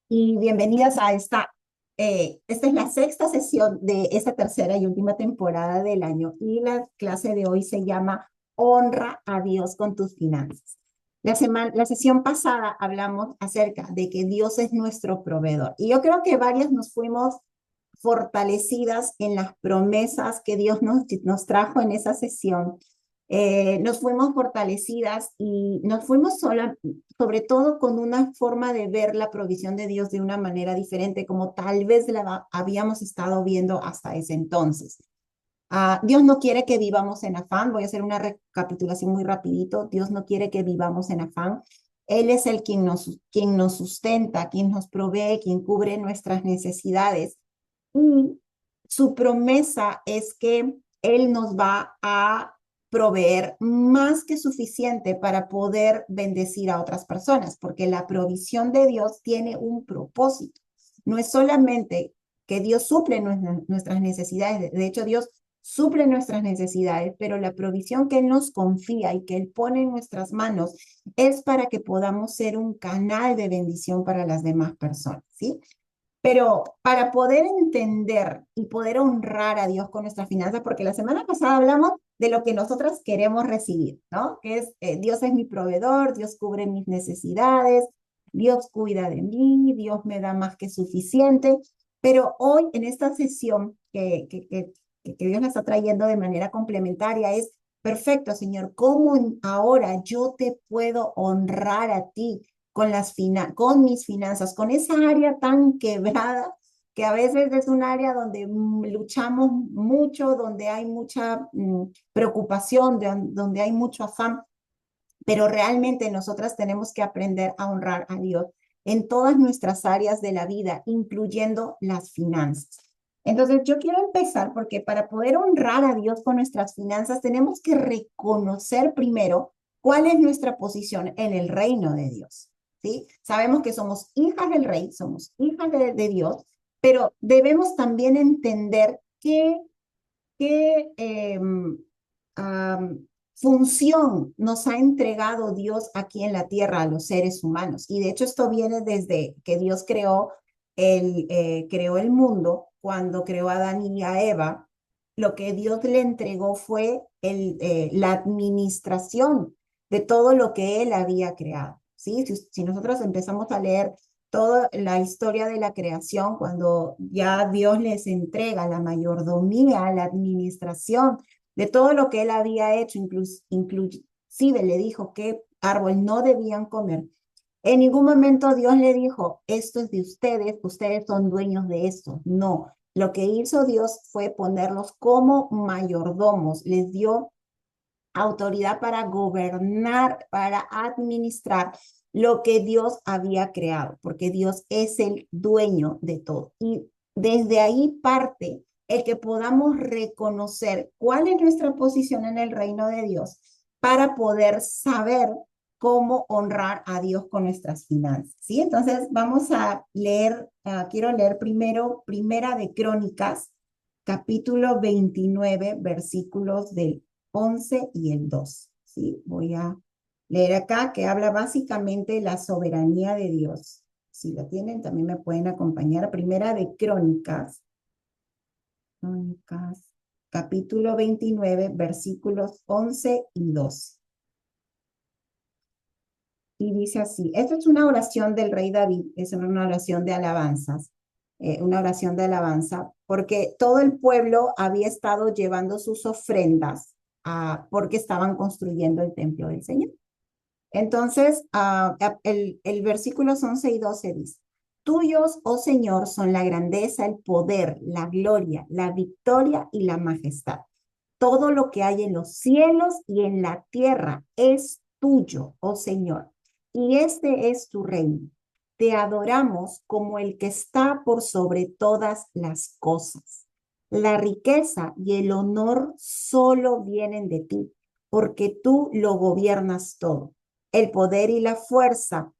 Y bienvenidas a esta es la sexta sesión de esta tercera y última temporada del año y la clase de hoy se llama Honra a Dios con tus finanzas. La sesión pasada hablamos acerca de que Dios es nuestro proveedor y yo creo que varias nos fuimos fortalecidas en las promesas que Dios nos trajo en esa sesión. Nos fuimos fortalecidas y nos fuimos sobre todo con una forma de ver la provisión de Dios de una manera diferente, como tal vez la habíamos estado viendo hasta ese entonces. Dios no quiere que vivamos en afán. Voy a hacer una recapitulación muy rapidito. Dios no quiere que vivamos en afán. Él es el quien nos sustenta, quien nos provee, quien cubre nuestras necesidades. Y su promesa es que Él nos va a proveer más que suficiente para poder bendecir a otras personas, porque la provisión de Dios tiene un propósito. No es solamente que Dios suple nuestras necesidades, de hecho Dios suple nuestras necesidades, pero la provisión que Él nos confía y que Él pone en nuestras manos es para que podamos ser un canal de bendición para las demás personas, ¿sí? Pero para poder entender y poder honrar a Dios con nuestras finanzas, porque la semana pasada hablamos de lo que nosotros queremos recibir, ¿no? Que es, Dios es mi proveedor, Dios cubre mis necesidades, Dios cuida de mí, Dios me da más que suficiente. Pero hoy en esta sesión que Dios la está trayendo de manera complementaria es, perfecto, Señor, ¿cómo ahora yo te puedo honrar a ti con mis finanzas, con esa área tan quebrada que a veces es un área donde luchamos mucho, donde hay mucha preocupación, donde hay mucho afán, pero realmente nosotras tenemos que aprender a honrar a Dios en todas nuestras áreas de la vida, incluyendo las finanzas. Entonces, yo quiero empezar porque para poder honrar a Dios con nuestras finanzas, tenemos que reconocer primero cuál es nuestra posición en el reino de Dios. ¿Sí? Sabemos que somos hijas del rey, somos hijas de Dios, pero debemos también entender qué función nos ha entregado Dios aquí en la tierra a los seres humanos. Y de hecho esto viene desde que Dios creó el mundo, cuando creó a Adán y a Eva. Lo que Dios le entregó fue la administración de todo lo que Él había creado. ¿Sí? Si nosotros empezamos a leer toda la historia de la creación, cuando ya Dios les entrega la mayordomía, la administración de todo lo que él había hecho, inclusive le dijo qué árbol no debían comer. En ningún momento Dios le dijo, esto es de ustedes, ustedes son dueños de esto. No, lo que hizo Dios fue ponerlos como mayordomos, les dio autoridad para gobernar, para administrar lo que Dios había creado, porque Dios es el dueño de todo. Y desde ahí parte el que podamos reconocer cuál es nuestra posición en el reino de Dios para poder saber cómo honrar a Dios con nuestras finanzas. ¿Sí? Entonces vamos a leer, quiero leer primero Primera de Crónicas, capítulo 29, versículos del 11 y el 2. ¿Sí? Voy a leer acá que habla básicamente de la soberanía de Dios. Si la tienen, también me pueden acompañar. Primera de Crónicas, capítulo 29, versículos 11 y 12. Y dice así, esta es una oración del rey David, es una oración de alabanzas, una oración de alabanza, porque todo el pueblo había estado llevando sus ofrendas porque estaban construyendo el templo del Señor. Entonces, el versículos 11 y 12 dice, tuyos, oh Señor, son la grandeza, el poder, la gloria, la victoria y la majestad. Todo lo que hay en los cielos y en la tierra es tuyo, oh Señor, y este es tu reino. Te adoramos como el que está por sobre todas las cosas. La riqueza y el honor solo vienen de ti, porque tú lo gobiernas todo. El poder y la fuerza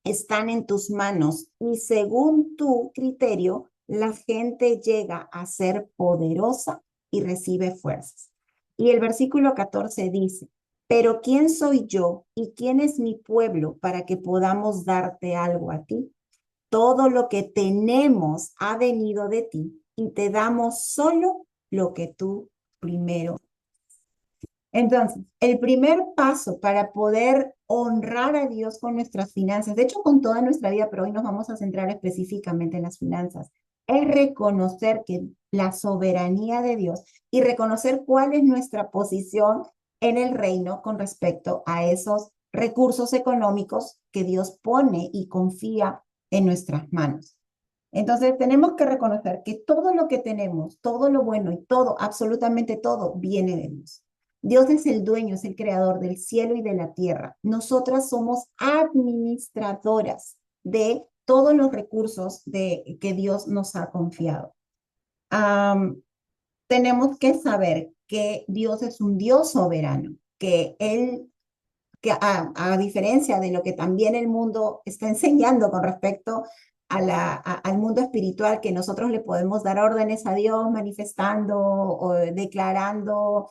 están en tus manos y según tu criterio, la gente llega a ser poderosa y recibe fuerzas. Y el versículo 14 dice, Pero ¿quién soy yo y quién es mi pueblo para que podamos darte algo a ti? Todo lo que tenemos ha venido de ti y te damos solo lo que tú primero. Entonces, el primer paso para poder honrar a Dios con nuestras finanzas, de hecho con toda nuestra vida, pero hoy nos vamos a centrar específicamente en las finanzas, es reconocer que la soberanía de Dios y reconocer cuál es nuestra posición en el reino con respecto a esos recursos económicos que Dios pone y confía en nuestras manos. Entonces tenemos que reconocer que todo lo que tenemos, todo lo bueno y todo, absolutamente todo, viene de Dios. Dios es el dueño, es el creador del cielo y de la tierra. Nosotras somos administradoras de todos los recursos que Dios nos ha confiado. Um, Tenemos que saber que Dios es un Dios soberano, que Él que a diferencia de lo que también el mundo está enseñando con respecto al mundo espiritual, que nosotros le podemos dar órdenes a Dios manifestando o declarando,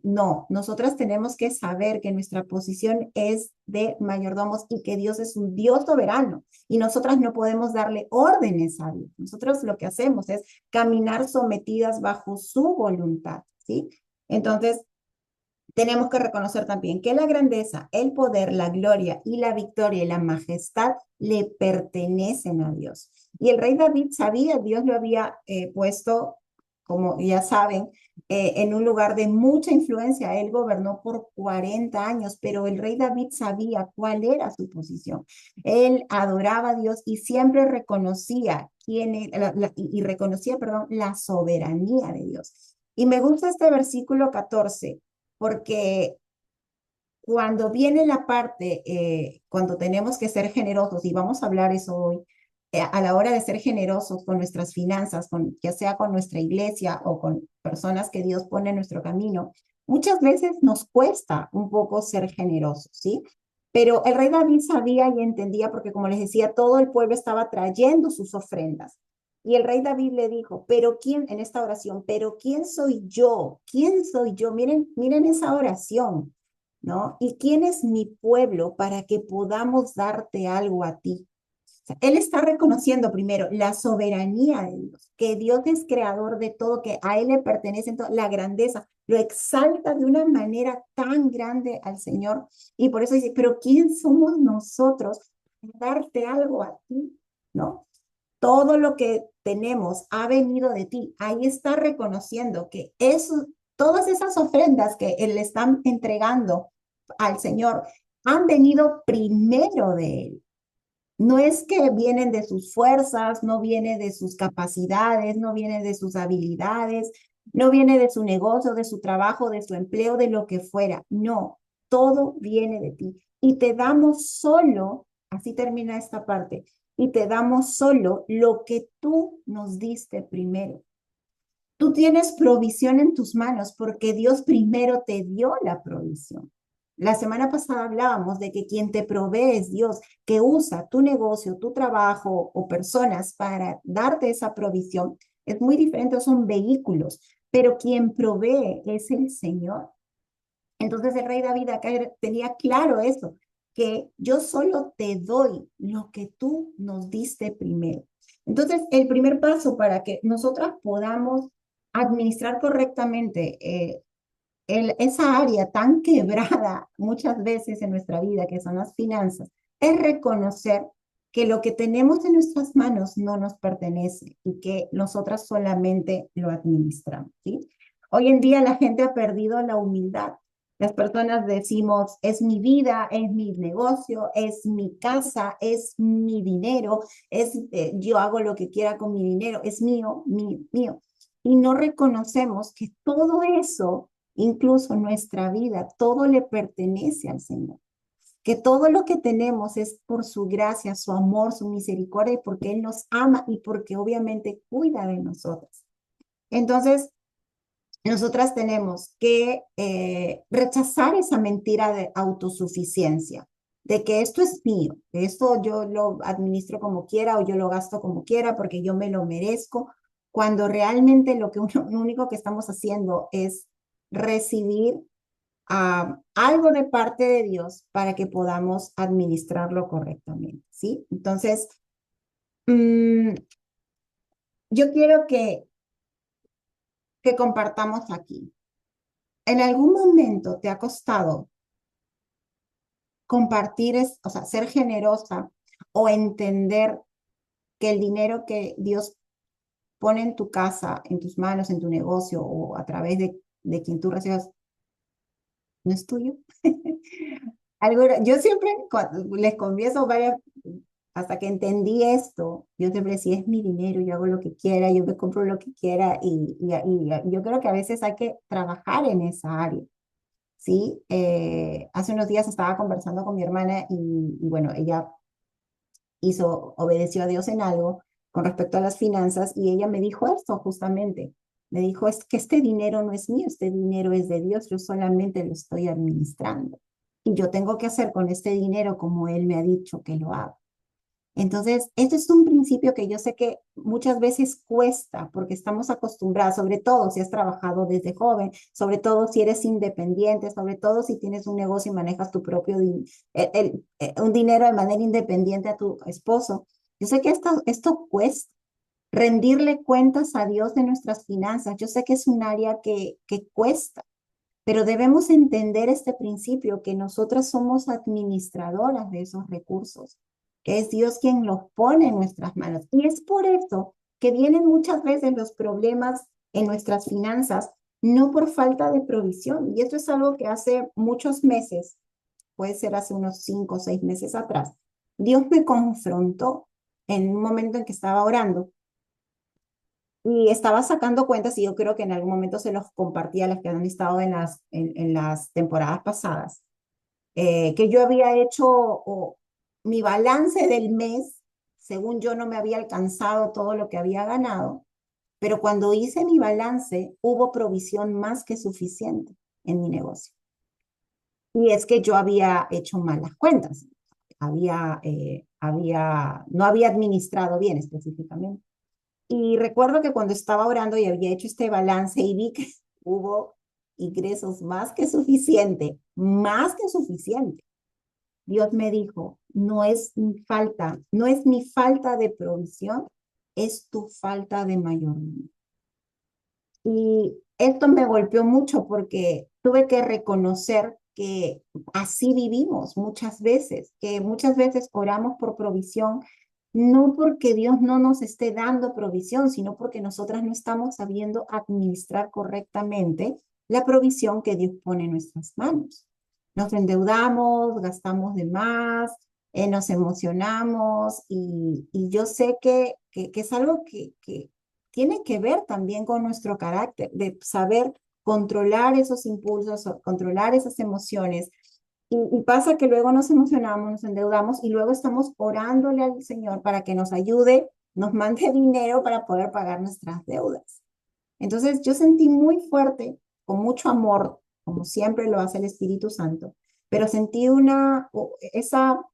no, nosotras tenemos que saber que nuestra posición es de mayordomos y que Dios es un Dios soberano y nosotras no podemos darle órdenes a Dios. Nosotros lo que hacemos es caminar sometidas bajo su voluntad, ¿sí? Entonces, tenemos que reconocer también que la grandeza, el poder, la gloria y la victoria y la majestad le pertenecen a Dios. Y el rey David sabía, Dios lo había puesto, como ya saben, en un lugar de mucha influencia. Él gobernó por 40 años, pero el rey David sabía cuál era su posición. Él adoraba a Dios y siempre reconocía y reconocía, perdón, la soberanía de Dios. Y me gusta este versículo 14 porque cuando viene la parte, cuando tenemos que ser generosos, y vamos a hablar eso hoy, a la hora de ser generosos con nuestras finanzas, ya sea con nuestra iglesia o con personas que Dios pone en nuestro camino, muchas veces nos cuesta un poco ser generosos, ¿sí? Pero el rey David sabía y entendía, porque como les decía, todo el pueblo estaba trayendo sus ofrendas. Y el rey David le dijo, pero ¿quién, en esta oración, pero quién soy yo? ¿Quién soy yo? Miren esa oración, ¿no? ¿Y quién es mi pueblo para que podamos darte algo a ti? O sea, él está reconociendo primero la soberanía de Dios, que Dios es creador de todo, que a Él le pertenece todo, la grandeza, lo exalta de una manera tan grande al Señor. Y por eso dice, pero ¿quién somos nosotros para darte algo a ti? ¿No? Todo lo que tenemos ha venido de ti. Ahí está reconociendo que todas esas ofrendas que Él le están entregando al Señor han venido primero de Él. No es que vienen de sus fuerzas, no viene de sus capacidades, no viene de sus habilidades, no viene de su negocio, de su trabajo, de su empleo, de lo que fuera. No, todo viene de ti. Y te damos solo, así termina esta parte, y te damos solo lo que tú nos diste primero. Tú tienes provisión en tus manos porque Dios primero te dio la provisión. La semana pasada hablábamos de que quien te provee es Dios, que usa tu negocio, tu trabajo o personas para darte esa provisión. Es muy diferente, son vehículos, pero quien provee es el Señor. Entonces el rey David acá tenía claro eso, que yo solo te doy lo que tú nos diste primero. Entonces, el primer paso para que nosotras podamos administrar correctamente esa área tan quebrada muchas veces en nuestra vida, que son las finanzas, es reconocer que lo que tenemos en nuestras manos no nos pertenece y que nosotras solamente lo administramos, ¿sí? Hoy en día la gente ha perdido la humildad. Las personas decimos, es mi vida, es mi negocio, es mi casa, es mi dinero, yo hago lo que quiera con mi dinero, es mío, mío, mío. Y no reconocemos que todo eso, incluso nuestra vida, todo le pertenece al Señor. Que todo lo que tenemos es por su gracia, su amor, su misericordia y porque Él nos ama y porque obviamente cuida de nosotros. Entonces, nosotras tenemos que rechazar esa mentira de autosuficiencia, de que esto es mío, que esto yo lo administro como quiera o yo lo gasto como quiera porque yo me lo merezco, cuando realmente lo único que estamos haciendo es recibir algo de parte de Dios para que podamos administrarlo correctamente, ¿sí? Entonces, mm, yo quiero que compartamos aquí. ¿En algún momento te ha costado compartir, o sea, ser generosa o entender que el dinero que Dios pone en tu casa, en tus manos, en tu negocio o a través de quien tú recibas, no es tuyo? Yo siempre les confieso varias, hasta que entendí esto, yo siempre decía, es mi dinero, yo hago lo que quiera, yo me compro lo que quiera y yo creo que a veces hay que trabajar en esa área. ¿Sí? Hace unos días estaba conversando con mi hermana y bueno, ella obedeció a Dios en algo con respecto a las finanzas y ella me dijo esto justamente. Me dijo, es que este dinero no es mío, este dinero es de Dios, yo solamente lo estoy administrando. Y yo tengo que hacer con este dinero como Él me ha dicho que lo haga. Entonces, esto es un principio que yo sé que muchas veces cuesta porque estamos acostumbrados, sobre todo si has trabajado desde joven, sobre todo si eres independiente, sobre todo si tienes un negocio y manejas tu propio un dinero de manera independiente a tu esposo. Yo sé que esto cuesta. Rendirle cuentas a Dios de nuestras finanzas, yo sé que es un área que cuesta, pero debemos entender este principio, que nosotras somos administradoras de esos recursos, que es Dios quien los pone en nuestras manos. Y es por eso que vienen muchas veces los problemas en nuestras finanzas, no por falta de provisión. Y esto es algo que hace muchos meses, puede ser hace unos 5 o 6 meses atrás, Dios me confrontó en un momento en que estaba orando y estaba sacando cuentas, y yo creo que en algún momento se los compartí a las que han estado en las temporadas pasadas, que yo había hecho mi balance del mes, según yo no me había alcanzado todo lo que había ganado, pero cuando hice mi balance hubo provisión más que suficiente en mi negocio. Y es que yo había hecho malas cuentas, no había administrado bien específicamente. Y recuerdo que cuando estaba orando y había hecho este balance y vi que hubo ingresos más que suficiente. Dios me dijo, no es mi falta de provisión, es tu falta de mayordomía. Y esto me golpeó mucho porque tuve que reconocer que así vivimos muchas veces, que muchas veces oramos por provisión, no porque Dios no nos esté dando provisión, sino porque nosotras no estamos sabiendo administrar correctamente la provisión que Dios pone en nuestras manos. Nos endeudamos, gastamos de más, nos emocionamos y yo sé que es algo que tiene que ver también con nuestro carácter, de saber controlar esos impulsos, controlar esas emociones. Y pasa que luego nos emocionamos, nos endeudamos y luego estamos orándole al Señor para que nos ayude, nos mande dinero para poder pagar nuestras deudas. Entonces yo sentí muy fuerte, con mucho amor, como siempre lo hace el Espíritu Santo, pero sentí esa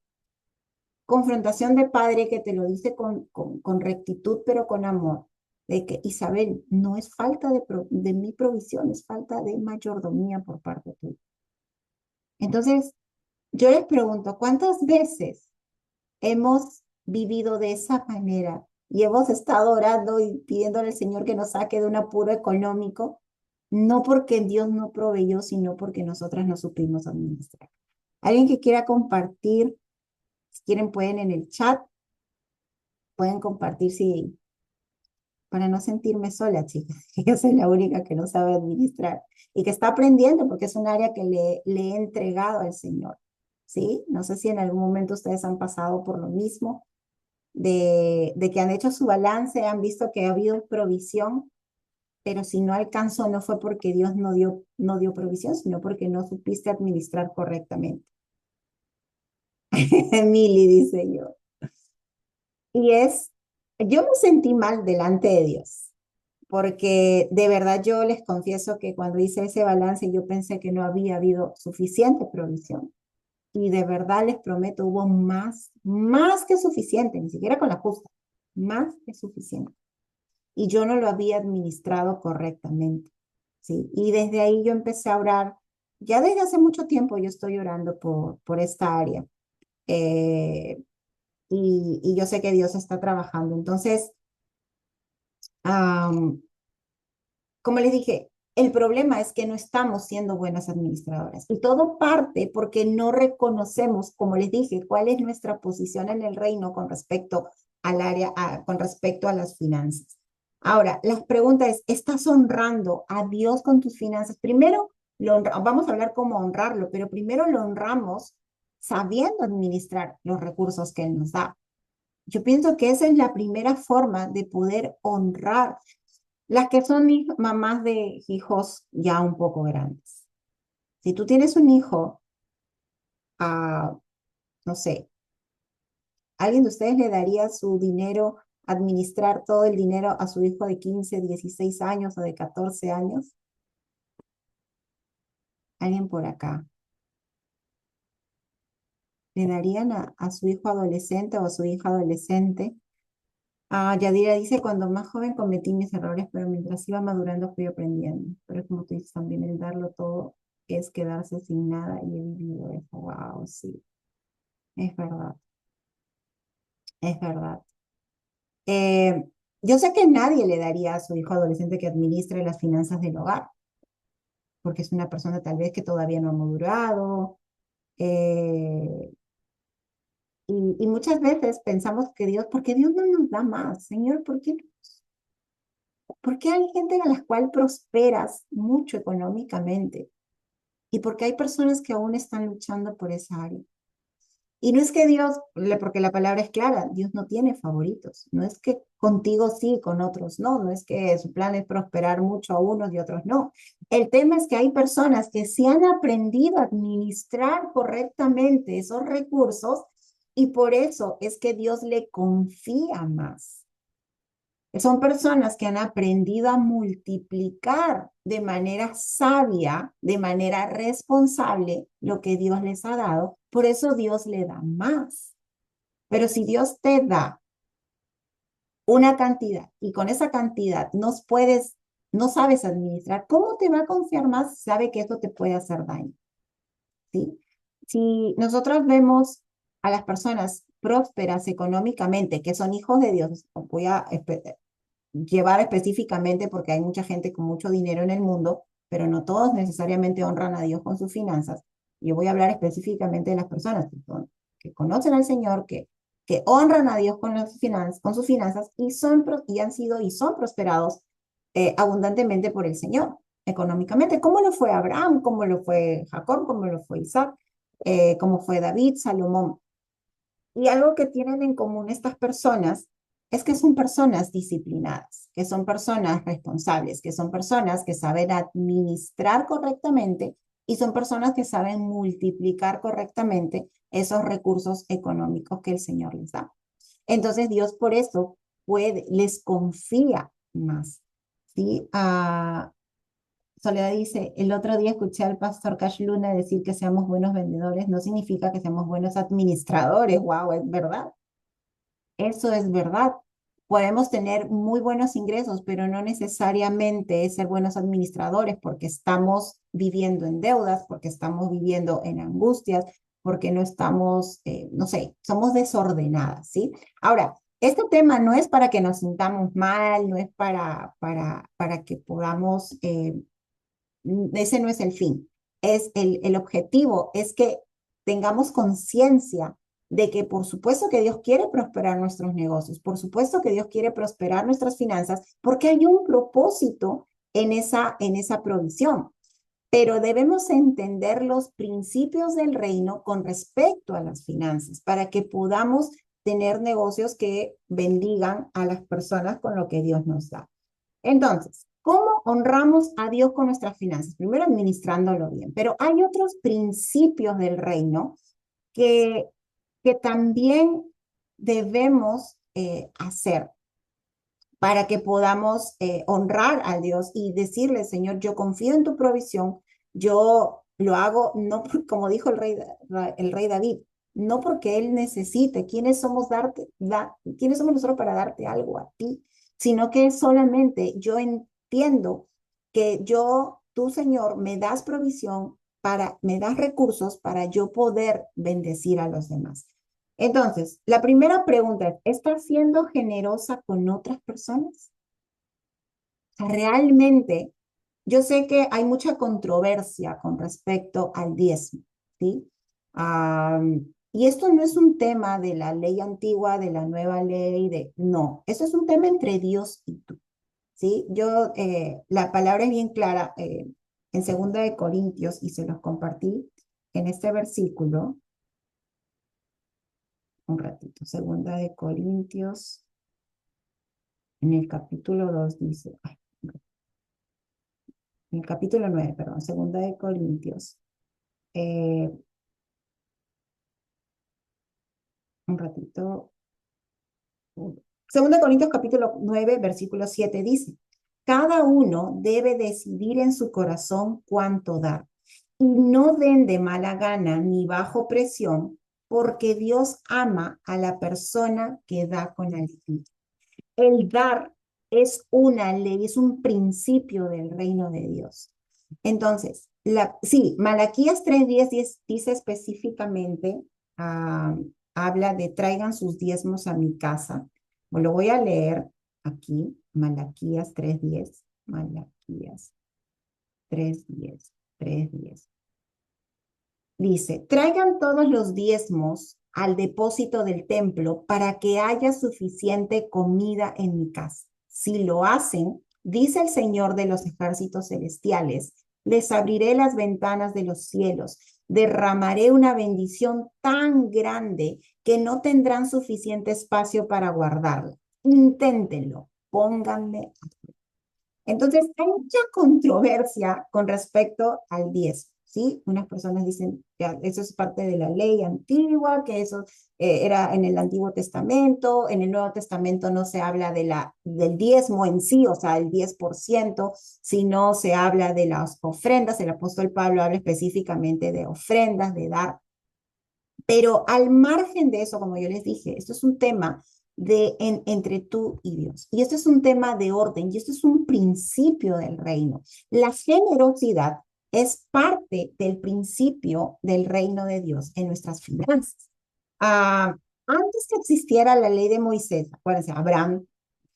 confrontación de padre que te lo dice con rectitud, pero con amor, de que Isabel, no es falta de mi provisión, es falta de mayordomía por parte tuya. Entonces, yo les pregunto, ¿cuántas veces hemos vivido de esa manera y hemos estado orando y pidiéndole al Señor que nos saque de un apuro económico, no porque Dios no proveyó, sino porque nosotras no supimos administrar? ¿Alguien que quiera compartir? Si quieren, pueden en el chat, pueden compartir si, para no sentirme sola, chicas. Yo soy la única que no sabe administrar y que está aprendiendo porque es un área que le he entregado al Señor. ¿Sí? No sé si en algún momento ustedes han pasado por lo mismo, de que han hecho su balance, han visto que ha habido provisión, pero si no alcanzó no fue porque Dios no dio provisión, sino porque no supiste administrar correctamente. Emily, dice yo. Yo me sentí mal delante de Dios, porque de verdad yo les confieso que cuando hice ese balance yo pensé que no había habido suficiente provisión. Y de verdad les prometo, hubo más que suficiente, ni siquiera con la justa, más que suficiente. Y yo no lo había administrado correctamente, ¿sí? Y desde ahí yo empecé a orar ya desde hace mucho tiempo yo estoy orando por esta área. eh, y yo sé que Dios está trabajando. Entonces, am, como les dije, el problema es que no estamos siendo buenas administradoras y todo parte porque no reconocemos, como les dije, cuál es nuestra posición en el reino con respecto al área, con respecto a las finanzas. Ahora, la pregunta es, ¿estás honrando a Dios con tus finanzas? Primero, vamos a hablar cómo honrarlo, pero primero lo honramos sabiendo administrar los recursos que Él nos da. Yo pienso que esa es la primera forma de poder honrar las que son mamás de hijos ya un poco grandes. Si tú tienes un hijo, no sé, ¿alguien de ustedes le daría su dinero, administrar todo el dinero a su hijo de 15, 16 años o de 14 años? ¿Alguien por acá? ¿Le darían a su hijo adolescente o a su hija adolescente? Yadira dice, cuando más joven cometí mis errores, pero mientras iba madurando fui aprendiendo. Pero como tú dices, también el darlo todo es quedarse sin nada y he vivido eso. Wow, sí, es verdad, es verdad. Eh, yo sé que nadie le daría a su hijo adolescente que administre las finanzas del hogar, porque es una persona tal vez que todavía no ha madurado. eh, y muchas veces pensamos que Dios, porque Dios no nos da más, Señor, por qué hay gente a la cual prosperas mucho económicamente? Y porque hay personas que aún están luchando por esa área. Y no es que Dios, porque la palabra es clara, Dios no tiene favoritos. No es que contigo sí, con otros no. No es que su plan es prosperar mucho a unos y otros no. El tema es que hay personas que sí han aprendido a administrar correctamente esos recursos y por eso es que Dios le confía más. Son personas que han aprendido a multiplicar de manera sabia, de manera responsable lo que Dios les ha dado. Por eso Dios le da más. Pero si Dios te da una cantidad y con esa cantidad no sabes administrar, ¿cómo te va a confiar más si sabe que eso te puede hacer daño? ¿Sí? Si nosotros vemos a las personas prósperas económicamente, que son hijos de Dios, voy a llevar específicamente porque hay mucha gente con mucho dinero en el mundo, pero no todos necesariamente honran a Dios con sus finanzas. Yo voy a hablar específicamente de las personas que conocen al Señor, que honran a Dios con sus finanzas y han sido y son prosperados abundantemente por el Señor económicamente, como lo fue Abraham, como lo fue Jacob, como lo fue Isaac, como fue David, Salomón. Y algo que tienen en común estas personas es que son personas disciplinadas, que son personas responsables, que son personas que saben administrar correctamente y son personas que saben multiplicar correctamente esos recursos económicos que el Señor les da. Entonces Dios por eso les confía más. ¿Sí? Soledad dice, el otro día escuché al pastor Cash Luna decir que seamos buenos vendedores, no significa que seamos buenos administradores. Wow, es verdad. Eso es verdad. Podemos tener muy buenos ingresos, pero no necesariamente ser buenos administradores porque estamos viviendo en deudas, porque estamos viviendo en angustias, porque no estamos, no sé, somos desordenadas, ¿sí? Ahora, este tema no es para que nos sintamos mal, no es para que podamos ese no es el fin. El objetivo es que tengamos conciencia de que por supuesto que Dios quiere prosperar nuestros negocios, por supuesto que Dios quiere prosperar nuestras finanzas, porque hay un propósito en esa provisión. Pero debemos entender los principios del reino con respecto a las finanzas para que podamos tener negocios que bendigan a las personas con lo que Dios nos da. Entonces, ¿cómo honramos a Dios con nuestras finanzas? Primero, administrándolo bien, pero hay otros principios del reino que, que también debemos hacer para que podamos honrar a Dios y decirle, Señor, yo confío en tu provisión, yo lo hago, no como dijo el rey David, no porque él necesite, ¿quiénes somos nosotros para darte algo a ti? Sino que solamente yo entiendo que tú, Señor, me das provisión me das recursos para yo poder bendecir a los demás. Entonces, la primera pregunta es, ¿estás siendo generosa con otras personas? O sea, realmente, yo sé que hay mucha controversia con respecto al diezmo, ¿sí? Y esto no es un tema de la ley antigua, de la nueva ley, no, eso es un tema entre Dios y tú, ¿sí? La palabra es bien clara en Segunda de Corintios y se los compartí en este versículo, un ratito, Segunda de Corintios, en el capítulo 2 dice, en el capítulo 9 perdón, Segunda de Corintios, eh, un ratito, Segunda de Corintios capítulo 9 versículo 7 dice, cada uno debe decidir en su corazón cuánto dar, y no den de mala gana ni bajo presión, porque Dios ama a la persona que da con alegría. El dar es una ley, es un principio del reino de Dios. Entonces, sí, Malaquías 3:10 dice específicamente, ah, habla de traigan sus diezmos a mi casa. Lo voy a leer aquí, Malaquías 3:10, Malaquías 3:10. Dice, traigan todos los diezmos al depósito del templo para que haya suficiente comida en mi casa. Si lo hacen, dice el Señor de los ejércitos celestiales, les abriré las ventanas de los cielos, derramaré una bendición tan grande que no tendrán suficiente espacio para guardarla. Inténtenlo, pónganme. Entonces, hay mucha controversia con respecto al diezmo, ¿sí? Unas personas dicen que eso es parte de la ley antigua, que eso era en el Antiguo Testamento, en el Nuevo Testamento no se habla del diezmo en sí, o sea, el 10%, sino se habla de las ofrendas. El apóstol Pablo habla específicamente de ofrendas, de dar. Pero al margen de eso, como yo les dije, esto es un tema entre tú y Dios. Y esto es un tema de orden y esto es un principio del reino. La generosidad es parte del principio del reino de Dios en nuestras finanzas. Antes que existiera la ley de Moisés, acuérdense, Abraham,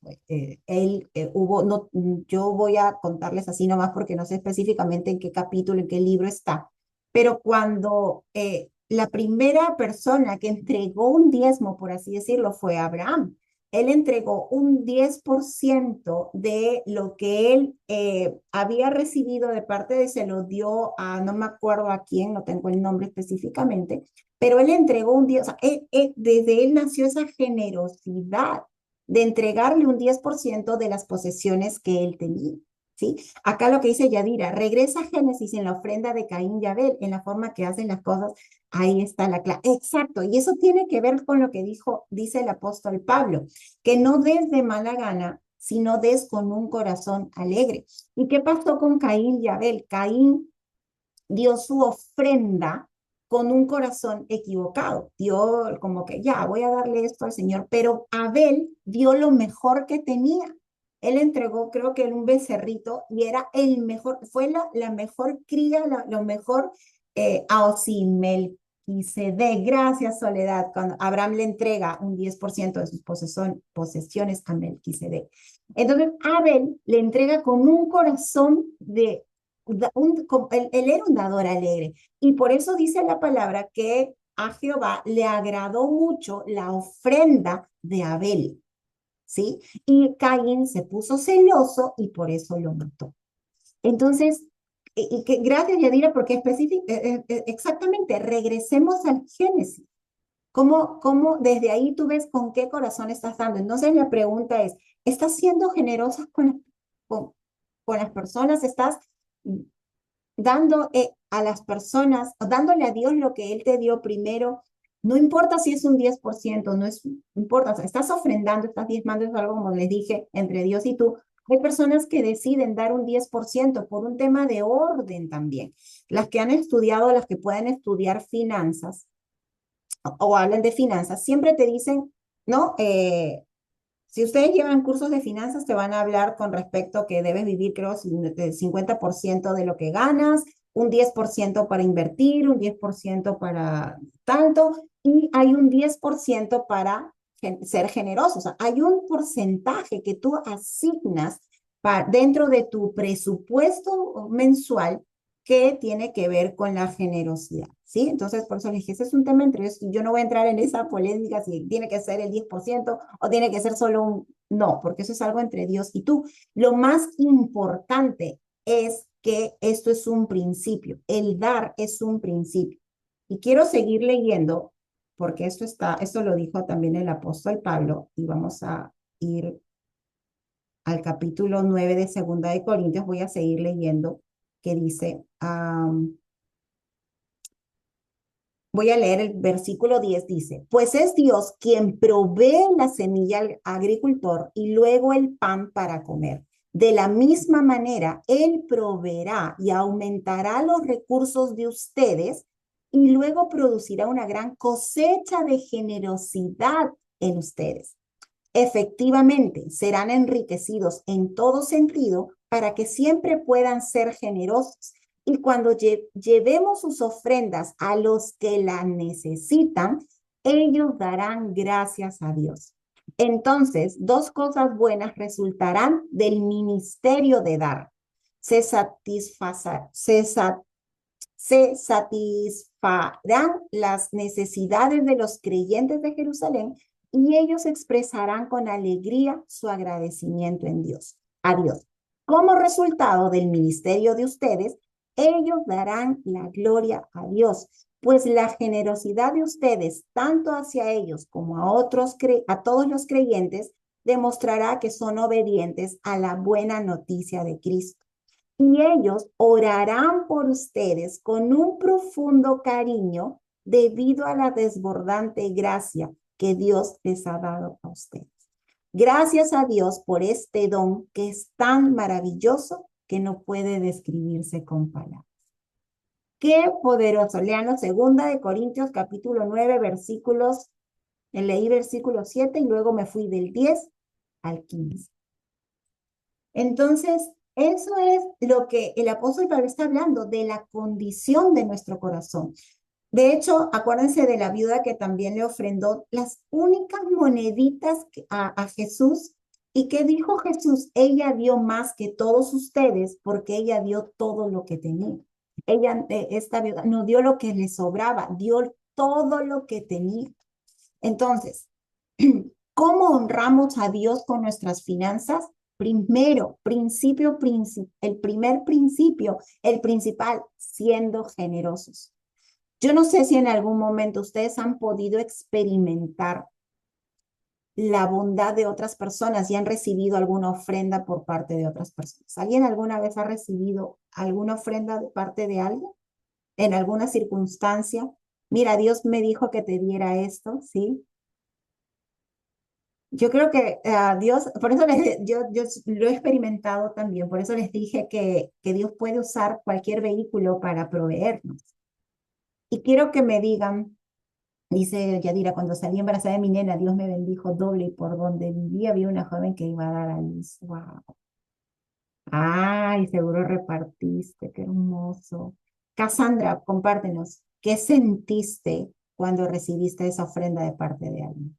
no, yo voy a contarles así nomás porque no sé específicamente en qué capítulo, en qué libro está, pero cuando la primera persona que entregó un diezmo, por así decirlo, fue Abraham. Él entregó un 10% de lo que él había recibido de parte de, se lo dio a, no me acuerdo a quién, no tengo el nombre específicamente, pero él entregó un 10, o sea, desde él nació esa generosidad de entregarle un 10% de las posesiones que él tenía. ¿Sí? Acá lo que dice Yadira, regresa a Génesis en la ofrenda de Caín y Abel, en la forma que hacen las cosas, ahí está la clave. Exacto, y eso tiene que ver con lo que dice el apóstol Pablo, que no des de mala gana, sino des con un corazón alegre. ¿Y qué pasó con Caín y Abel? Caín dio su ofrenda con un corazón equivocado. Dio como que ya, voy a darle esto al Señor, pero Abel dio lo mejor que tenía. Él entregó, creo que era un becerrito y era el mejor, fue la mejor cría, lo mejor a Melquisedec. Gracias, Soledad, cuando Abraham le entrega un 10% de sus posesiones a Melquisedec. Entonces, Abel le entrega con un corazón él era un dador alegre. Y por eso dice la palabra que a Jehová le agradó mucho la ofrenda de Abel, ¿sí? Y Caín se puso celoso y por eso lo mató. Entonces, gracias Yadira, porque exactamente, regresemos al Génesis. ¿Cómo desde ahí tú ves con qué corazón estás dando? Entonces la pregunta es, ¿estás siendo generosa con, con las personas? ¿Estás dando a las personas, dándole a Dios lo que Él te dio primero? No importa si es un 10%, no importa, o sea, estás ofrendando, estás diezmando, es algo como les dije, entre Dios y tú. Hay personas que deciden dar un 10% por un tema de orden también. Las que han estudiado, las que pueden estudiar finanzas o hablan de finanzas, siempre te dicen, ¿no? Si ustedes llevan cursos de finanzas, te van a hablar con respecto que debes vivir, creo, el 50% de lo que ganas, un 10% para invertir, un 10% para tanto, y hay un 10% para ser generoso. O sea, hay un porcentaje que tú asignas dentro de tu presupuesto mensual que tiene que ver con la generosidad, ¿sí? Entonces, por eso le dije, ese es un tema entre ellos, y yo no voy a entrar en esa polémica si tiene que ser el 10% o tiene que ser solo un... No, porque eso es algo entre Dios y tú. Lo más importante es que esto es un principio, el dar es un principio. Y quiero seguir leyendo, porque esto lo dijo también el apóstol Pablo, y vamos a ir al capítulo 9 de Segunda de Corintios, voy a seguir leyendo, que dice, voy a leer el versículo 10, dice, pues es Dios quien provee la semilla al agricultor y luego el pan para comer. De la misma manera, Él proveerá y aumentará los recursos de ustedes y luego producirá una gran cosecha de generosidad en ustedes. Efectivamente, serán enriquecidos en todo sentido para que siempre puedan ser generosos. Y cuando llevemos sus ofrendas a los que las necesitan, ellos darán gracias a Dios. Entonces, dos cosas buenas resultarán del ministerio de dar. Se, se satisfarán las necesidades de los creyentes de Jerusalén y ellos expresarán con alegría su agradecimiento en Dios, a Dios. Como resultado del ministerio de ustedes, ellos darán la gloria a Dios, pues la generosidad de ustedes, tanto hacia ellos como a otros, a todos los creyentes, demostrará que son obedientes a la buena noticia de Cristo. Y ellos orarán por ustedes con un profundo cariño debido a la desbordante gracia que Dios les ha dado a ustedes. Gracias a Dios por este don que es tan maravilloso que no puede describirse con palabras. Qué poderoso. Lean segunda de Corintios capítulo 9 versículos, leí versículo 7 y luego me fui del 10 al 15. Entonces, eso es lo que el apóstol Pablo está hablando, de la condición de nuestro corazón. De hecho, acuérdense de la viuda que también le ofrendó las únicas moneditas a Jesús. ¿Y qué dijo Jesús? Ella dio más que todos ustedes porque ella dio todo lo que tenía. Ella, esta viuda, no dio lo que le sobraba, dio todo lo que tenía. Entonces, ¿cómo honramos a Dios con nuestras finanzas? Primero, el primer principio, el principal, siendo generosos. Yo no sé si en algún momento ustedes han podido experimentar la bondad de otras personas y han recibido alguna ofrenda por parte de otras personas. ¿Alguien alguna vez ha recibido alguna ofrenda de parte de alguien en alguna circunstancia? Mira, Dios me dijo que te diera esto, ¿sí? Yo creo que Dios, por eso yo lo he experimentado también, por eso les dije que Dios puede usar cualquier vehículo para proveernos. Y quiero que me digan, dice Yadira, cuando salí embarazada de mi nena, Dios me bendijo doble y por donde vivía había una joven que iba a dar a luz. Wow. Ay, seguro repartiste, qué hermoso. Cassandra, compártenos, ¿qué sentiste cuando recibiste esa ofrenda de parte de alguien?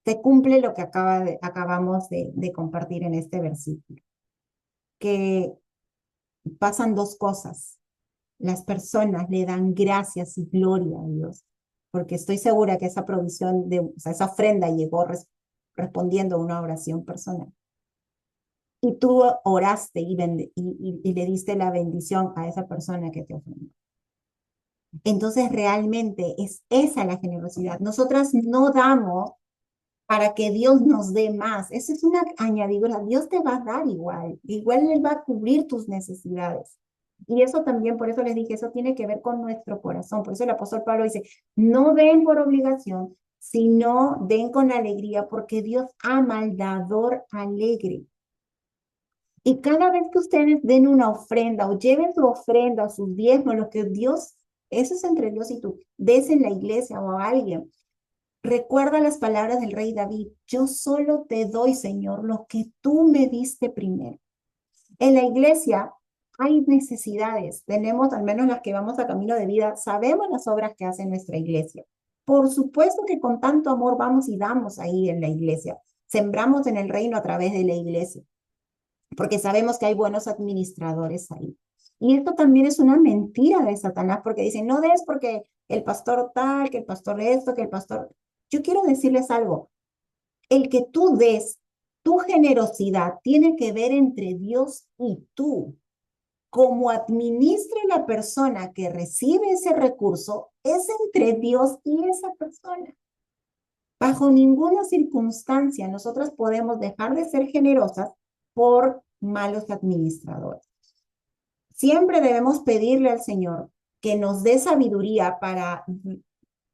Se cumple lo que acabamos de compartir en este versículo, que pasan dos cosas. Las personas le dan gracias y gloria a Dios, porque estoy segura que esa provisión, o sea, esa ofrenda llegó respondiendo a una oración personal. Y tú oraste y le diste la bendición a esa persona que te ofrendió. Entonces realmente es esa la generosidad. Nosotras no damos para que Dios nos dé más. Eso es una añadidura. Dios te va a dar igual. Igual Él va a cubrir tus necesidades. Y eso también, por eso les dije, eso tiene que ver con nuestro corazón. Por eso el apóstol Pablo dice, no den por obligación, sino den con alegría, porque Dios ama al dador alegre. Y cada vez que ustedes den una ofrenda o lleven su ofrenda o sus diezmos, lo que Dios, eso es entre Dios y tú, des en la iglesia o a alguien. Recuerda las palabras del rey David, yo solo te doy, Señor, lo que tú me diste primero. En la iglesia hay necesidades, tenemos, al menos las que vamos a camino de vida, sabemos las obras que hace nuestra iglesia. Por supuesto que con tanto amor vamos y damos ahí en la iglesia, sembramos en el reino a través de la iglesia, porque sabemos que hay buenos administradores ahí. Y esto también es una mentira de Satanás, porque dicen, no des porque el pastor tal, que el pastor esto, que el pastor... Yo quiero decirles algo, el que tú des, tu generosidad tiene que ver entre Dios y tú. Como administre la persona que recibe ese recurso, es entre Dios y esa persona. Bajo ninguna circunstancia nosotras podemos dejar de ser generosas por malos administradores. Siempre debemos pedirle al Señor que nos dé sabiduría para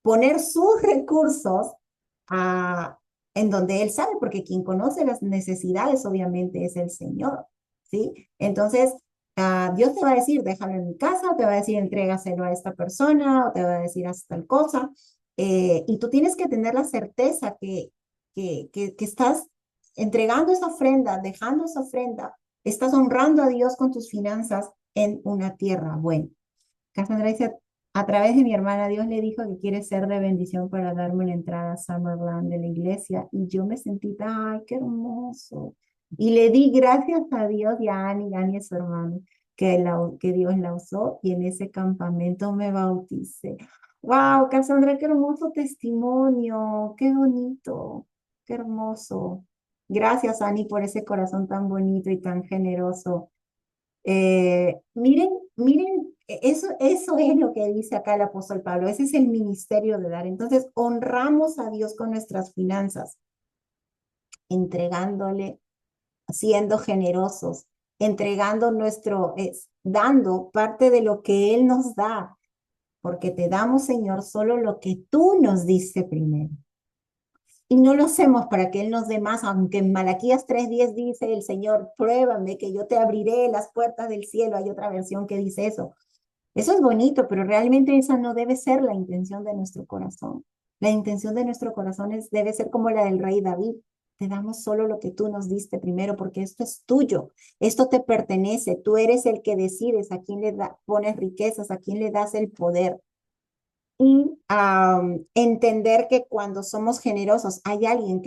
poner sus recursos a, en donde Él sabe, porque quien conoce las necesidades obviamente es el Señor, ¿sí? Entonces, Dios te va a decir, déjalo en mi casa, te va a decir, entrégaselo a esta persona, o te va a decir, haz tal cosa, y tú tienes que tener la certeza que estás entregando esa ofrenda, dejando esa ofrenda, estás honrando a Dios con tus finanzas en una tierra buena. Cassandra dice, a través de mi hermana, Dios le dijo que quiere ser de bendición para darme la entrada a Summerland de la iglesia. Y yo me sentí, ay, qué hermoso. Y le di gracias a Dios y a Annie es su hermano, que Dios la usó y en ese campamento me bauticé. Wow, Cassandra, qué hermoso testimonio, qué bonito, qué hermoso. Gracias, Annie, por ese corazón tan bonito y tan generoso. Miren, eso es lo que dice acá el apóstol Pablo, ese es el ministerio de dar. Entonces, honramos a Dios con nuestras finanzas, entregándole, siendo generosos, entregando dando parte de lo que Él nos da, porque te damos, Señor, solo lo que tú nos diste primero. Y no lo hacemos para que Él nos dé más, aunque en Malaquías 3:10 dice el Señor, pruébame que yo te abriré las puertas del cielo. Hay otra versión que dice eso. Eso es bonito, pero realmente esa no debe ser la intención de nuestro corazón. La intención de nuestro corazón debe ser como la del rey David. Te damos solo lo que tú nos diste primero, porque esto es tuyo, esto te pertenece, tú eres el que decides a quién pones riquezas, a quién le das el poder. Y entender que cuando somos generosos hay alguien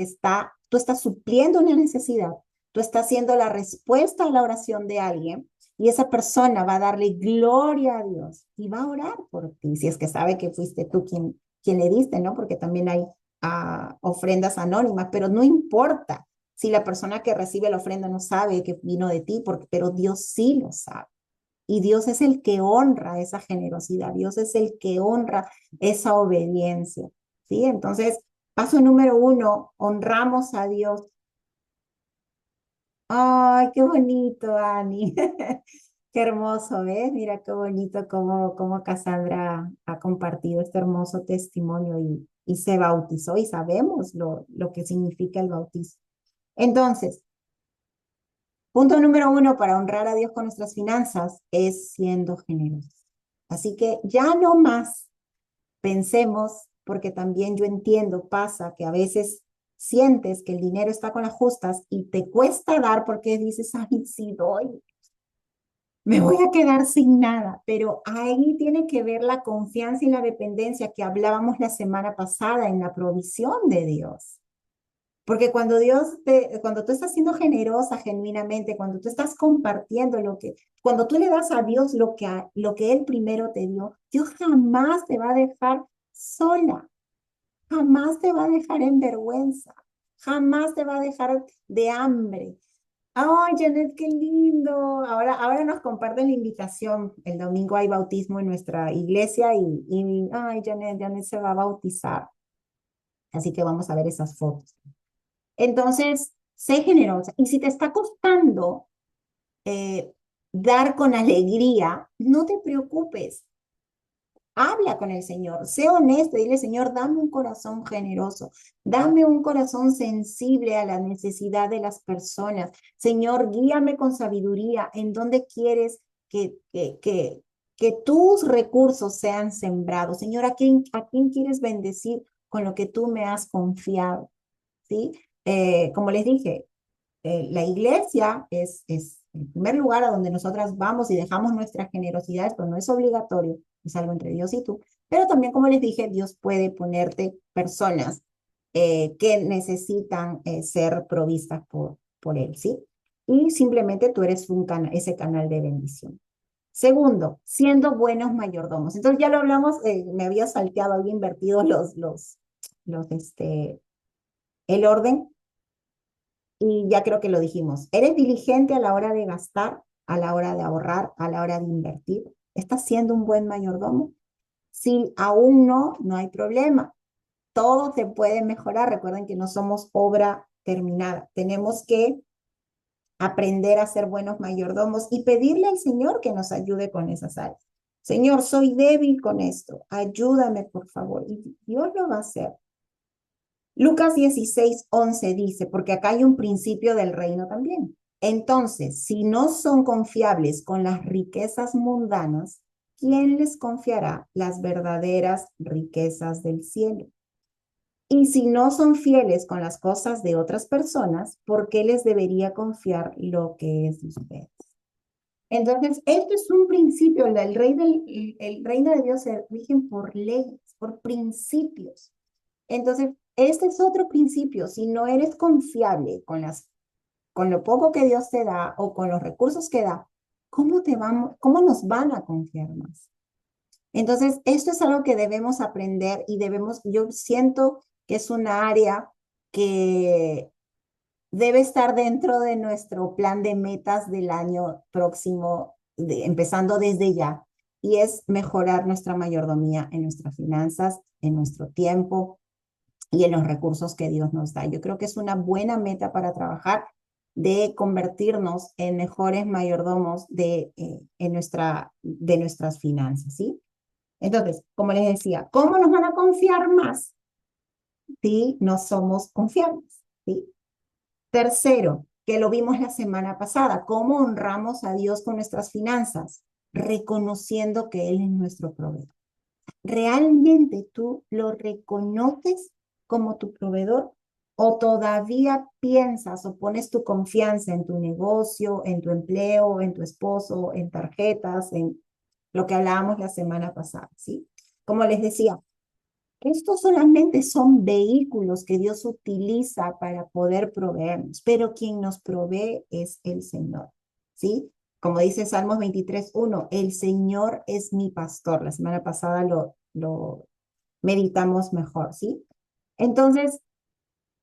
tú estás supliendo una necesidad, tú estás siendo la respuesta a la oración de alguien y esa persona va a darle gloria a Dios y va a orar por ti, si es que sabe que fuiste tú quien le diste, ¿no? Porque también hay ofrendas anónimas, pero no importa si la persona que recibe la ofrenda no sabe que vino de ti, pero Dios sí lo sabe. Y Dios es el que honra esa generosidad, Dios es el que honra esa obediencia, ¿sí? Entonces, paso número 1, honramos a Dios. Ay, qué bonito, Ani. Qué hermoso, ¿ves? Mira qué bonito cómo Cassandra ha compartido este hermoso testimonio y se bautizó y sabemos lo que significa el bautismo. Entonces, punto número 1 para honrar a Dios con nuestras finanzas es siendo generosos. Así que ya no más pensemos, porque también yo entiendo, pasa que a veces sientes que el dinero está con las justas y te cuesta dar porque dices, ay, si doy, me voy a quedar sin nada. Pero ahí tiene que ver la confianza y la dependencia que hablábamos la semana pasada en la provisión de Dios. Porque cuando tú estás siendo generosa genuinamente, cuando tú estás compartiendo cuando tú le das a Dios lo que Él primero te dio, Dios jamás te va a dejar sola, jamás te va a dejar en vergüenza, jamás te va a dejar de hambre. Ay, Janet, qué lindo. Ahora nos comparten la invitación. El domingo hay bautismo en nuestra iglesia ay, Janet se va a bautizar. Así que vamos a ver esas fotos. Entonces, sé generosa. Y si te está costando eh, dar con alegría, no te preocupes. Habla con el Señor, sé honesto, dile, Señor, dame un corazón generoso, dame un corazón sensible a la necesidad de las personas. Señor, guíame con sabiduría en donde quieres que tus recursos sean sembrados. Señor, ¿a quién quieres bendecir con lo que tú me has confiado? ¿Sí? Como les dije, la iglesia en primer lugar, a donde nosotras vamos y dejamos nuestras generosidades, pero no es obligatorio, es algo entre Dios y tú. Pero también, como les dije, Dios puede ponerte personas que necesitan ser provistas por Él, ¿sí? Y simplemente tú eres ese canal de bendición. Segundo, siendo buenos mayordomos. Entonces ya lo hablamos, me había salteado, había invertido el orden y ya creo que lo dijimos. ¿Eres diligente a la hora de gastar, a la hora de ahorrar, a la hora de invertir? ¿Estás siendo un buen mayordomo? Si aún no, no hay problema. Todo se puede mejorar. Recuerden que no somos obra terminada. Tenemos que aprender a ser buenos mayordomos y pedirle al Señor que nos ayude con esas áreas. Señor, soy débil con esto. Ayúdame, por favor. Y Dios lo va a hacer. Lucas 16:11 dice, porque acá hay un principio del reino también. Entonces, si no son confiables con las riquezas mundanas, ¿quién les confiará las verdaderas riquezas del cielo? Y si no son fieles con las cosas de otras personas, ¿por qué les debería confiar lo que es de ustedes? Entonces, esto es un principio. El reino de Dios se rige por leyes, por principios. Entonces, este es otro principio. Si no eres confiable con lo poco que Dios te da o con los recursos que da, cómo nos van a confiar más? Entonces, esto es algo que debemos aprender y yo siento que es una área que debe estar dentro de nuestro plan de metas del año próximo, empezando desde ya, y es mejorar nuestra mayordomía en nuestras finanzas, en nuestro tiempo y en los recursos que Dios nos da. Yo creo que es una buena meta para trabajar de convertirnos en mejores mayordomos de nuestras finanzas, ¿sí? Entonces, como les decía, ¿cómo nos van a confiar más si no somos confiables? ¿Sí? Tercero, que lo vimos la semana pasada, ¿cómo honramos a Dios con nuestras finanzas? Reconociendo que Él es nuestro proveedor. ¿Realmente tú lo reconoces como tu proveedor? ¿O todavía piensas o pones tu confianza en tu negocio, en tu empleo, en tu esposo, en tarjetas, en lo que hablábamos la semana pasada? ¿Sí? Como les decía, estos solamente son vehículos que Dios utiliza para poder proveernos, pero quien nos provee es el Señor, ¿sí? Como dice Salmos 23:1, el Señor es mi pastor. La semana pasada lo meditamos mejor, ¿sí? Entonces,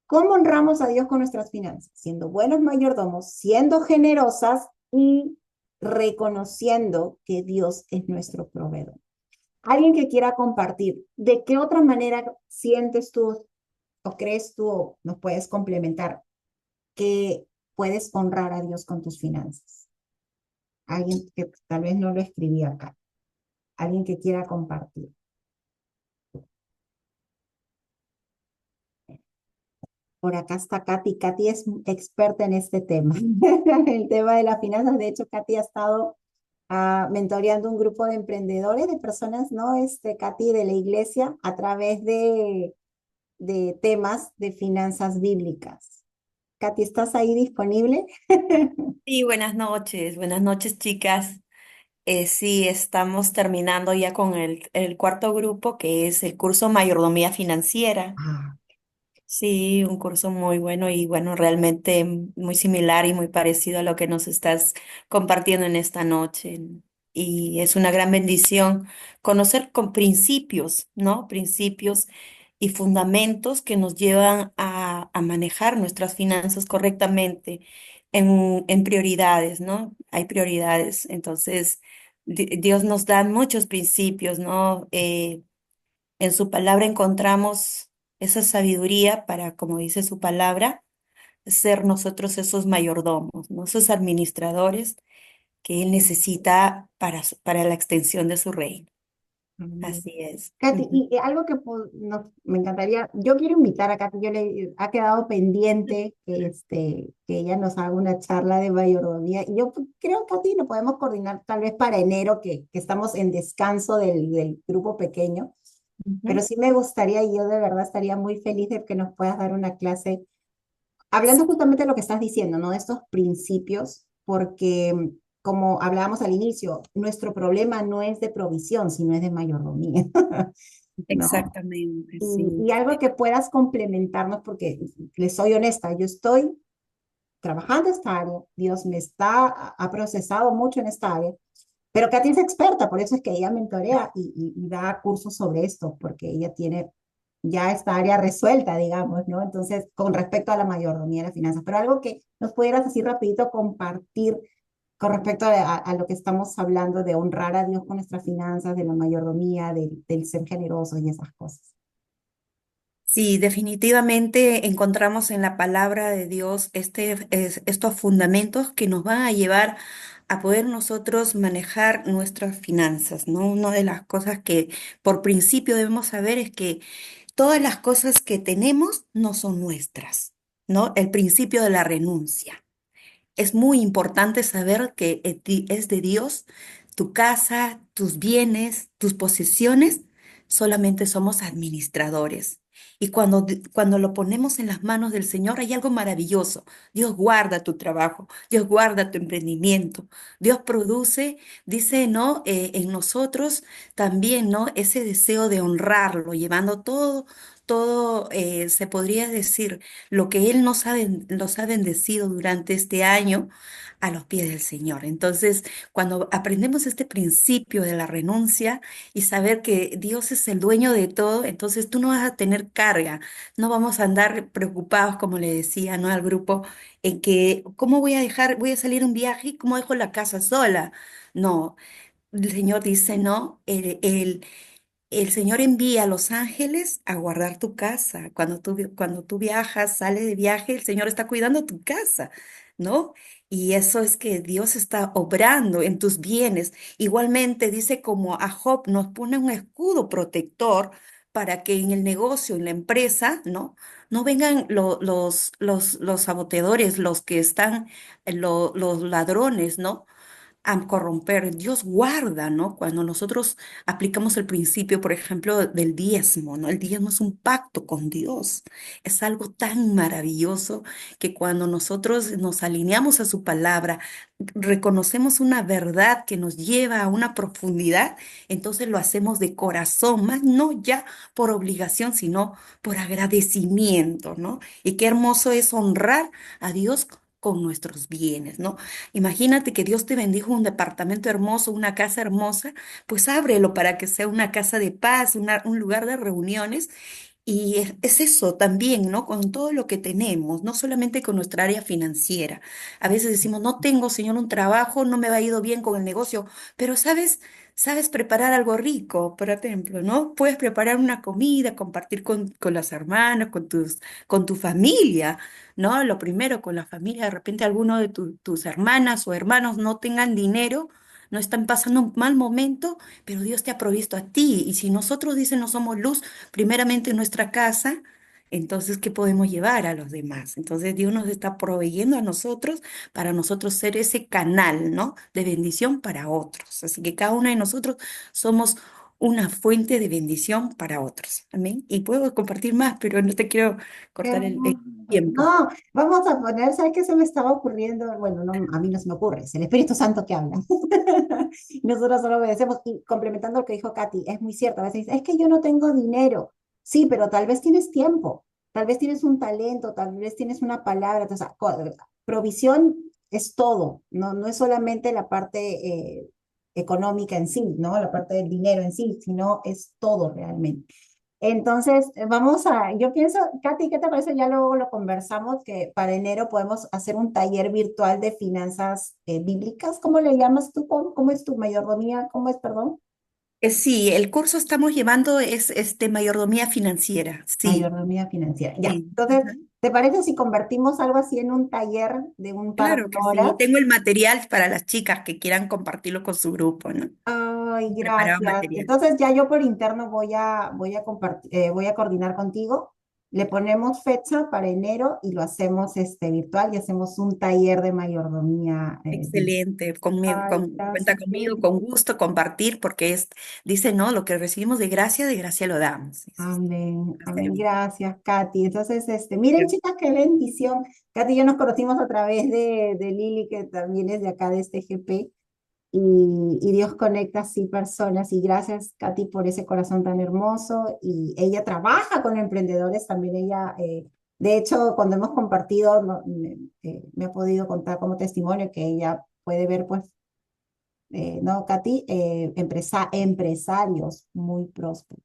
¿cómo honramos a Dios con nuestras finanzas? Siendo buenos mayordomos, siendo generosas y reconociendo que Dios es nuestro proveedor. Alguien que quiera compartir, ¿de qué otra manera sientes tú o crees tú o nos puedes complementar que puedes honrar a Dios con tus finanzas? Alguien que tal vez no lo escribí acá, alguien que quiera compartir. Por acá está Katy. Katy es experta en este tema, el tema de las finanzas. De hecho, Katy ha estado mentoreando un grupo de emprendedores, de personas, ¿no? Katy, de la iglesia, a través de temas de finanzas bíblicas. Katy, ¿estás ahí disponible? Sí, buenas noches chicas. Sí, estamos terminando ya con el cuarto grupo, que es el curso Mayordomía Financiera. Ah, Sí, un curso muy bueno y bueno, realmente muy similar y muy parecido a lo que nos estás compartiendo en esta noche. Y es una gran bendición conocer con principios, ¿no? Principios y fundamentos que nos llevan a manejar nuestras finanzas correctamente en prioridades, ¿no? Hay prioridades. Entonces, Dios nos da muchos principios, ¿no? En su palabra encontramos esa sabiduría para, como dice su palabra, ser nosotros esos mayordomos, ¿no? Esos administradores que Él necesita para la extensión de su reino. amén. Así es. Katy, Ujú. y algo que me encantaría, yo quiero invitar a Katy, ha quedado pendiente que ella nos haga una charla de mayordomía, y yo creo, Katy, lo podemos coordinar tal vez para enero, que estamos en descanso del grupo pequeño, pero Ujú. sí me gustaría, y yo de verdad estaría muy feliz de que nos puedas dar una clase, hablando justamente de lo que estás diciendo, ¿no? De estos principios. porque como hablábamos al inicio, nuestro problema no es de provisión, sino es de mayordomía, ¿no? Exactamente, Y sí. algo que puedas complementarnos, porque les soy honesta, yo estoy trabajando esta área, Dios me está, ha procesado mucho en esta área, pero Katy es experta, por eso es que ella mentorea y da cursos sobre esto, porque ella tiene ya esta área resuelta, digamos, ¿no? Entonces, con respecto a la mayordomía de las finanzas, pero algo que nos pudieras así rapidito compartir con respecto a lo que estamos hablando de honrar a Dios con nuestras finanzas, de la mayordomía, del ser generosos y esas cosas. Sí, definitivamente encontramos en la palabra de Dios estos fundamentos que nos van a llevar a poder nosotros manejar nuestras finanzas, ¿no? Una de las cosas que por principio debemos saber es que todas las cosas que tenemos no son nuestras, ¿no? El principio de la renuncia. Es muy importante saber que es de Dios, tu casa, tus bienes, tus posesiones, solamente somos administradores. Y cuando lo ponemos en las manos del Señor, hay algo maravilloso. Dios guarda tu trabajo, Dios guarda tu emprendimiento, Dios produce, dice, ¿no? En nosotros también, ¿no? Ese deseo de honrarlo, llevando todo, se podría decir lo que Él nos ha bendecido durante este año a los pies del Señor. Entonces, cuando aprendemos este principio de la renuncia y saber que Dios es el dueño de todo, entonces tú no vas a tener carga, no vamos a andar preocupados, como le decía, ¿no? Al grupo, en que, ¿cómo voy a salir un viaje y cómo dejo la casa sola? No, el Señor dice, no, el Señor envía a los ángeles a guardar tu casa. Cuando tú viajas, sales de viaje, el Señor está cuidando tu casa, ¿no? Y eso es que Dios está obrando en tus bienes. Igualmente dice como a Job nos pone un escudo protector para que en el negocio, en la empresa, ¿no? No vengan los saboteadores, los que están, los ladrones, ¿no? A corromper. Dios guarda, ¿no? Cuando nosotros aplicamos el principio, por ejemplo, del diezmo, ¿no? El diezmo es un pacto con Dios. Es algo tan maravilloso que cuando nosotros nos alineamos a su palabra, reconocemos una verdad que nos lleva a una profundidad, entonces lo hacemos de corazón, más no ya por obligación, sino por agradecimiento, ¿no? Y qué hermoso es honrar a Dios con nuestros bienes, ¿no? Imagínate que Dios te bendijo un departamento hermoso, una casa hermosa, pues ábrelo para que sea una casa de paz, un lugar de reuniones. Y es eso también, ¿no? Con todo lo que tenemos, no solamente con nuestra área financiera. A veces decimos, no tengo, Señor, un trabajo, no me va ido bien con el negocio, pero sabes preparar algo rico, por ejemplo, ¿no? Puedes preparar una comida, compartir con las hermanas, con tu familia, ¿no? Lo primero, con la familia, de repente alguno de tus hermanas o hermanos no tengan dinero, no están pasando un mal momento, pero Dios te ha provisto a ti. Y si nosotros, dicen, no somos luz, primeramente en nuestra casa, entonces, ¿qué podemos llevar a los demás? Entonces, Dios nos está proveyendo a nosotros para nosotros ser ese canal, ¿no? De bendición para otros. Así que cada uno de nosotros somos una fuente de bendición para otros. Amén. Y puedo compartir más, pero no te quiero Qué cortar el hermoso. tiempo. No, vamos a poner, ¿sabes qué se me estaba ocurriendo? Bueno, no, a mí no se me ocurre, es el Espíritu Santo que habla. Nosotros solo obedecemos. Y complementando lo que dijo Katy, es muy cierto. A veces dice, es que yo no tengo dinero. Sí, pero tal vez tienes tiempo, tal vez tienes un talento, tal vez tienes una palabra. Entonces, provisión es todo, no, no es solamente la parte económica en sí, ¿no? La parte del dinero en sí, sino es todo realmente. Entonces, vamos a, yo pienso, Katy, ¿qué te parece? Ya luego lo conversamos, que para enero podemos hacer un taller virtual de finanzas bíblicas. ¿Cómo le llamas tú? ¿Cómo es tu mayordomía? ¿Cómo es, perdón? Sí, el curso estamos llevando es este mayordomía financiera. Sí, Mayordomía financiera. Ya. sí. Entonces, Ujú. ¿te parece si convertimos algo así en un taller de un par de Claro que sí. horas? Tengo el material para las chicas que quieran compartirlo con su grupo, ¿no? Ay, He preparado gracias. material. Entonces ya yo por interno voy a compartir, voy a coordinar contigo le ponemos fecha para enero y lo hacemos virtual y hacemos un taller de mayordomía. Excelente, Ay, cuenta gracias. conmigo, con gusto compartir, porque dice, no, lo que recibimos de gracia lo damos. Amén, amén. Hacemos. Gracias, Katy. Entonces, miren, chicas, qué bendición. Katy y yo nos conocimos a través de Lili, que también es de acá de este GP, y Dios conecta así personas. Y gracias, Katy, por ese corazón tan hermoso. Y ella trabaja con emprendedores también. Ella, de hecho, cuando hemos compartido, me ha podido contar como testimonio que ella puede ver, pues, ¿no, Katy? Empresarios muy prósperos,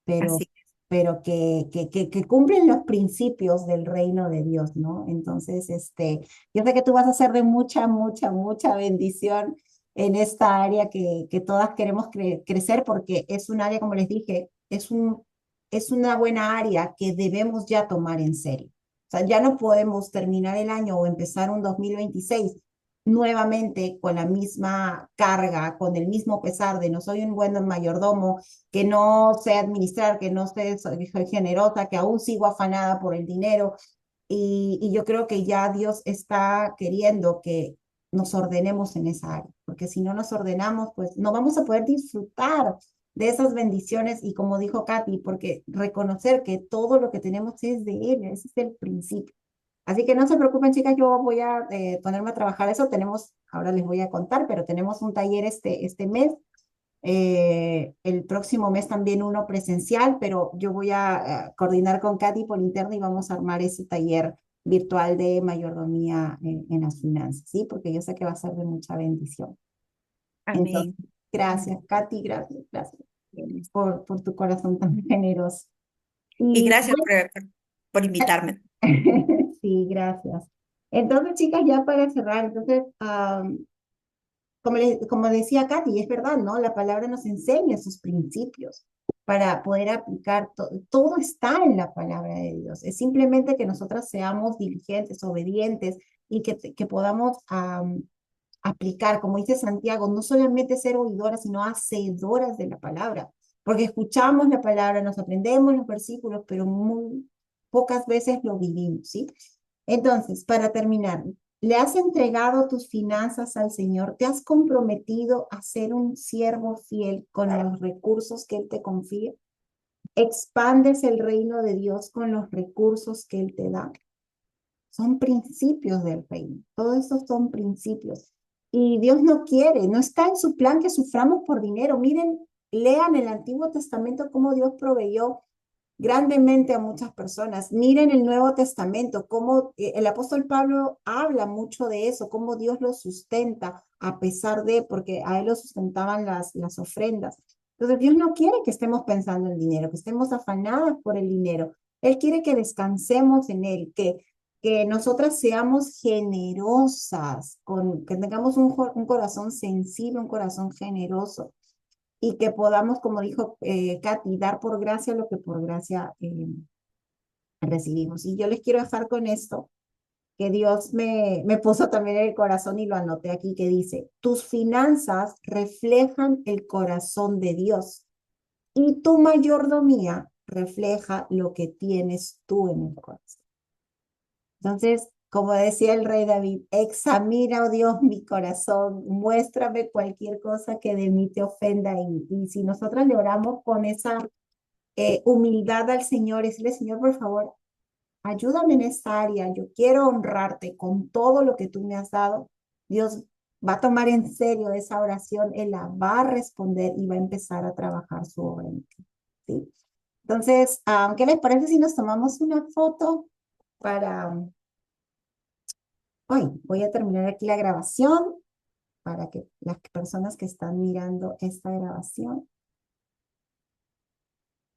pero, Así. pero que cumplen los principios del reino de Dios, ¿no? Entonces, yo sé que tú vas a ser de mucha, mucha, mucha bendición en esta área que todas queremos crecer porque es un área, como les dije, es una buena área que debemos ya tomar en serio. O sea, ya no podemos terminar el año o empezar un 2026 nuevamente con la misma carga, con el mismo pesar de no soy un buen mayordomo, que no sé administrar, que no sé, soy generosa, que aún sigo afanada por el dinero. Y yo creo que ya Dios está queriendo que nos ordenemos en esa área, porque si no nos ordenamos, pues no vamos a poder disfrutar de esas bendiciones y como dijo Katy, porque reconocer que todo lo que tenemos es de Él, ese es el principio. Así que no se preocupen, chicas, yo voy a ponerme a trabajar eso. Tenemos, ahora les voy a contar, pero tenemos un taller este mes, el próximo mes también uno presencial, pero yo voy a coordinar con Katy por interno y vamos a armar ese taller virtual de mayordomía en las finanzas, ¿sí? Porque yo sé que va a ser de mucha bendición. Entonces, Amén. gracias, Katy, gracias, gracias por tu corazón tan generoso. Y Y gracias por invitarme. sí, gracias. Entonces, chicas, ya para cerrar, entonces, como decía Katy, es verdad, ¿no? La palabra nos enseña sus principios para poder aplicar, todo está en la palabra de Dios. Es simplemente que nosotras seamos diligentes, obedientes y que podamos aplicar, como dice Santiago, no solamente ser oidoras, sino hacedoras de la palabra. Porque escuchamos la palabra, nos aprendemos los versículos, pero muy pocas veces lo vivimos, ¿sí? Entonces, para terminar, ¿le has entregado tus finanzas al Señor? ¿Te has comprometido a ser un siervo fiel con los recursos que Él te confía? ¿Expandes el reino de Dios con los recursos que Él te da? Son principios del reino. Todos estos son principios. Y Dios no quiere, no está en su plan que suframos por dinero. Miren, lean el Antiguo Testamento cómo Dios proveyó grandemente a muchas personas. Miren el Nuevo Testamento, cómo el apóstol Pablo habla mucho de eso, cómo Dios lo sustenta a pesar de, porque a él lo sustentaban las ofrendas. Entonces Dios no quiere que estemos pensando en dinero, que estemos afanadas por el dinero. Él quiere que descansemos en él, que nosotras seamos generosas, que tengamos un corazón sensible, un corazón generoso y que podamos, como dijo Katy, dar por gracia lo que por gracia recibimos. Y yo les quiero dejar con esto, que Dios me puso también en el corazón y lo anoté aquí, que dice, tus finanzas reflejan el corazón de Dios y tu mayordomía refleja lo que tienes tú en el corazón. Entonces, como decía el rey David, examina, oh Dios, mi corazón, muéstrame cualquier cosa que de mí te ofenda. Y si nosotros le oramos con esa humildad al Señor, decirle, Señor, por favor, ayúdame en esta área, yo quiero honrarte con todo lo que tú me has dado. Dios va a tomar en serio esa oración, Él la va a responder y va a empezar a trabajar su obra en ti. ¿Sí? Entonces, ¿qué les parece si nos tomamos una foto para... Hoy voy a terminar aquí la grabación para que las personas que están mirando esta grabación